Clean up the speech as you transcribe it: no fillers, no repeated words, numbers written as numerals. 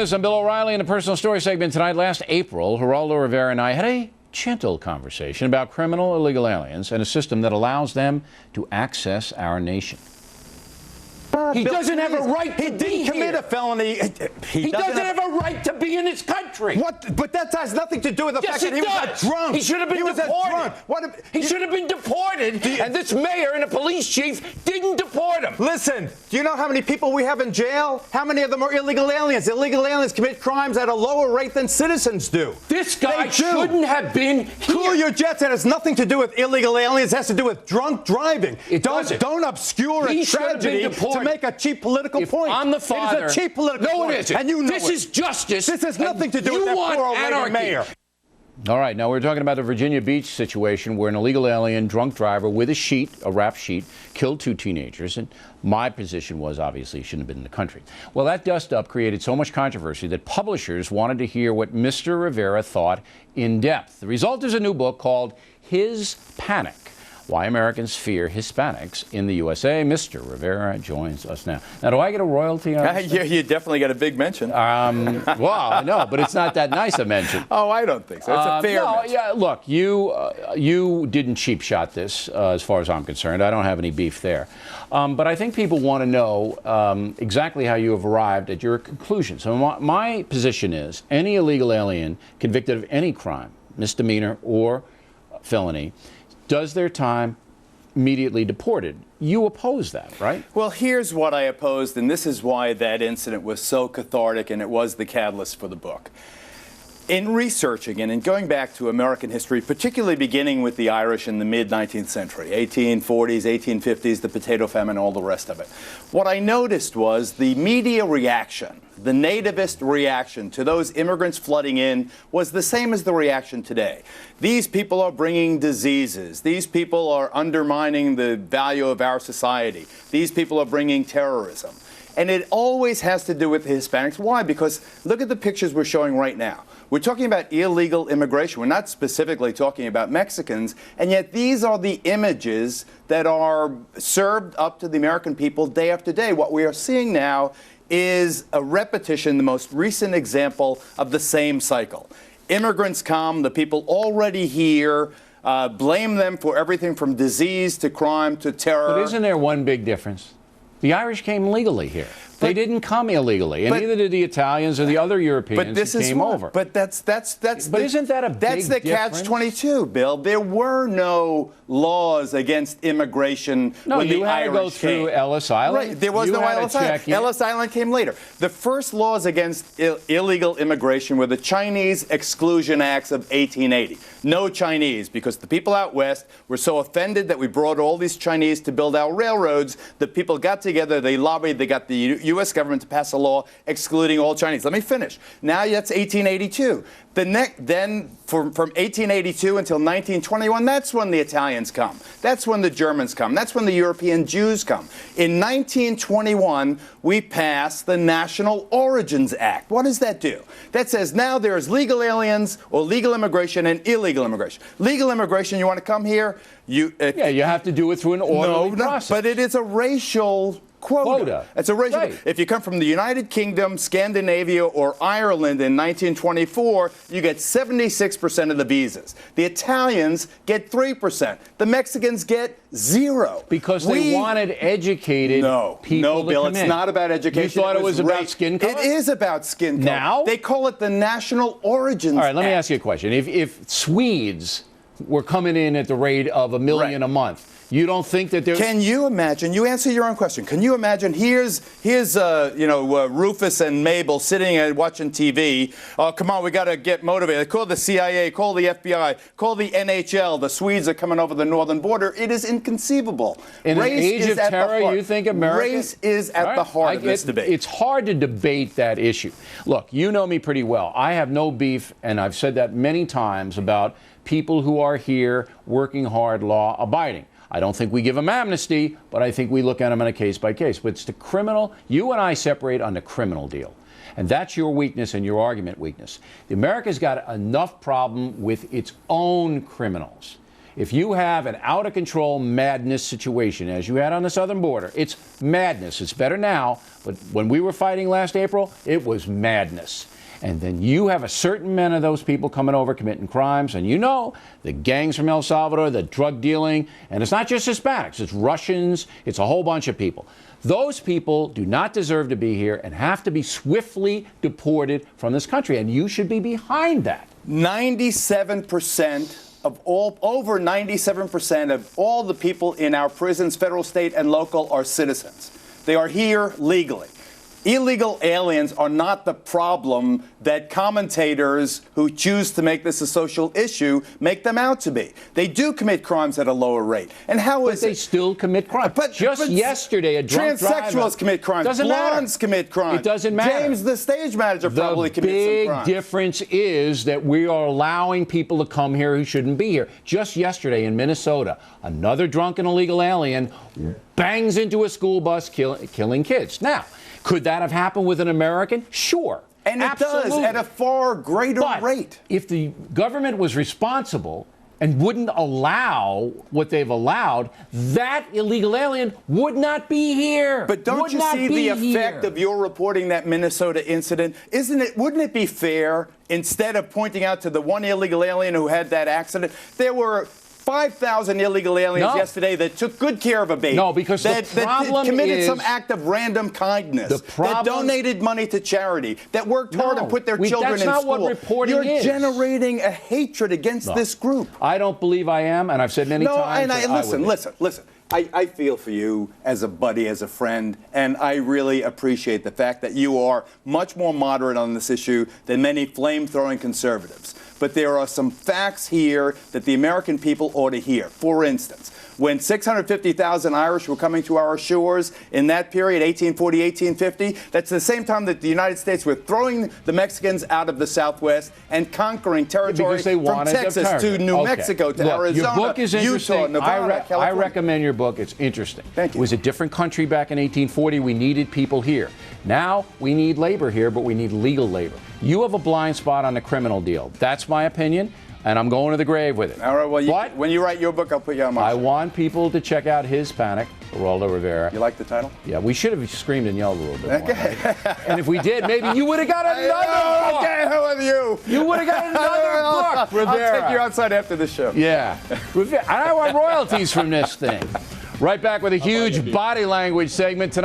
I'm Bill O'Reilly in the personal story segment tonight. Last April, Geraldo Rivera and I had a gentle conversation about criminal illegal aliens and a system that allows them to access our nation. He doesn't have a right to be here. He didn't commit a felony. He doesn't have a right to be in this country. What? But that has nothing to do with the fact that he was a drunk. He should have been deported. He should have been deported, and this mayor and the police chief didn't deport him. Listen, do you know how many people we have in jail? How many of them are illegal aliens? Illegal aliens commit crimes at a lower rate than citizens do. This guy shouldn't have been here. Cool your jets. It has nothing to do with illegal aliens. It has to do with drunk driving. Don't obscure a tragedy to make a cheap political point. I'm the father. It is a cheap political point. No, it isn't. And you know this is justice. This has nothing to do with that poor old lady mayor. All right, now we're talking about the Virginia Beach situation where an illegal alien drunk driver with a rap sheet, killed 2 teenagers. And my position was obviously he shouldn't have been in the country. Well, that dust-up created so much controversy that publishers wanted to hear what Mr. Rivera thought in depth. The result is a new book called His Panic: Why Americans Fear Hispanics in the USA. Mr. Rivera joins us now. Now, do I get a royalty on this? Yeah, you definitely got a big mention. Well, I know, but it's not that nice a mention. Oh, I don't think so. It's a fair mention. Yeah, look, you didn't cheap shot this, as far as I'm concerned. I don't have any beef there. But I think people want to know exactly how you have arrived at your conclusion. So my position is any illegal alien convicted of any crime, misdemeanor or felony, does their time immediately deported. You oppose that, right? Well, here's what I opposed, and this is why that incident was so cathartic, and it was the catalyst for the book. In researching and in going back to American history, particularly beginning with the Irish in the mid-19th century, 1840s, 1850s, the potato famine, all the rest of it, what I noticed was the media reaction, the nativist reaction to those immigrants flooding in was the same as the reaction today. These people are bringing diseases. These people are undermining the value of our society. These people are bringing terrorism. And it always has to do with the Hispanics. Why? Because look at the pictures we're showing right now. We're talking about illegal immigration. We're not specifically talking about Mexicans. And yet these are the images that are served up to the American people day after day. What we are seeing now is a repetition, the most recent example of the same cycle. Immigrants come, the people already here, blame them for everything from disease to crime to terror. But isn't there one big difference? The Irish came legally here. They didn't come illegally, and neither did the Italians or the other Europeans who came over. But isn't that a big difference? That's the catch-22, Bill. There were no laws against immigration when the Irish came. No, you had to go through Ellis Island. Right, there was no Ellis Island. Ellis Island came later. The first laws against illegal immigration were the Chinese Exclusion Acts of 1880. No Chinese, because the people out west were so offended that we brought all these Chinese to build our railroads. The people got together, they lobbied, they got the U.S. government to pass a law excluding all Chinese. Let me finish. Now that's 1882. Then from 1882 until 1921, that's when the Italians come. That's when the Germans come. That's when the European Jews come. In 1921, we pass the National Origins Act. What does that do? That says now there's legal aliens or legal immigration and illegal immigration. Legal immigration, you want to come here? You have to do it through an orderly process. But it is a racial quota. It's a racial. Right. If you come from the United Kingdom, Scandinavia, or Ireland in 1924, you get 76% of the visas. The Italians get 3%. The Mexicans get 0. Because they wanted educated people No, Bill, to come it's not about education. You thought it was about skin color? It is about skin color. Now? They call it the National Origins Act. All right, let me ask you a question. If Swedes were coming in at the rate of 1 million a month, you don't think that there? Can you imagine? You answer your own question. Can you imagine? Here's Rufus and Mabel sitting and watching TV. Oh, come on, we got to get motivated. Call the CIA. Call the FBI. Call the NHL. The Swedes are coming over the northern border. It is inconceivable. In an age of terror, you think America? Race is at the heart of this debate. It's hard to debate that issue. Look, you know me pretty well. I have no beef, and I've said that many times about people who are here working hard, law-abiding. I don't think we give them amnesty, but I think we look at them on a case-by-case. But it's the criminal. You and I separate on the criminal deal. And that's your weakness and your argument weakness. America's got enough problem with its own criminals. if you have an out-of-control madness situation, as you had on the southern border, it's madness. It's better now, but when we were fighting last April, it was madness. And then you have a certain amount of those people coming over committing crimes, and you know the gangs from El Salvador, the drug dealing, and it's not just Hispanics, it's Russians, it's a whole bunch of people. Those people do not deserve to be here and have to be swiftly deported from this country, and you should be behind that. 97% of all, over 97% of all the people in our prisons, federal, state, and local, are citizens. They are here legally. Illegal aliens are not the problem that commentators who choose to make this a social issue make them out to be. They do commit crimes at a lower rate. And how is it? But they still commit crimes. But yesterday, a drunk driver. Transsexuals commit crimes. Doesn't Blondes matter. commit crimes. It doesn't matter. James, the stage manager, probably commits some crimes. The big difference is that we are allowing people to come here who shouldn't be here. Just yesterday in Minnesota, another drunken illegal alien bangs into a school bus, killing kids. Now, could that have happened with an American? Sure. And it absolutely. does at a far greater rate. If the government was responsible and wouldn't allow what they've allowed, that illegal alien would not be here. But don't you see the effect of your reporting that Minnesota incident? Wouldn't it be fair, instead of pointing out to the one illegal alien who had that accident, there were 5,000 illegal aliens yesterday that took good care of a baby. No, because the problem that committed is some act of random kindness. That donated money to charity. That worked hard and put their children in school. That's not what reporting is. You're generating a hatred against this group. I don't believe I am, and I've said many times. Listen. I feel for you as a buddy, as a friend, and I really appreciate the fact that you are much more moderate on this issue than many flame-throwing conservatives. But there are some facts here that the American people ought to hear. For instance, when 650,000 Irish were coming to our shores in that period, 1840, 1850, that's the same time that the United States were throwing the Mexicans out of the Southwest and conquering territory from Texas to New Mexico to Arizona, your book is interesting. Utah, Nevada, California. I recommend your book. It's interesting. Thank you. It was a different country back in 1840. We needed people here. Now we need labor here, but we need legal labor. You have a blind spot on the criminal deal. That's my opinion, and I'm going to the grave with it. All right, well, when you write your book, I'll put you on my show. I want people to check out his Panic, Geraldo Rivera. You like the title? Yeah, we should have screamed and yelled a little bit more. Okay. Right? And if we did, maybe you would have got another book. Okay, who are you? You would have got another book, Rivera. I'll take you outside after the show. Yeah. I want royalties from this thing. Right back with a huge body language segment tonight.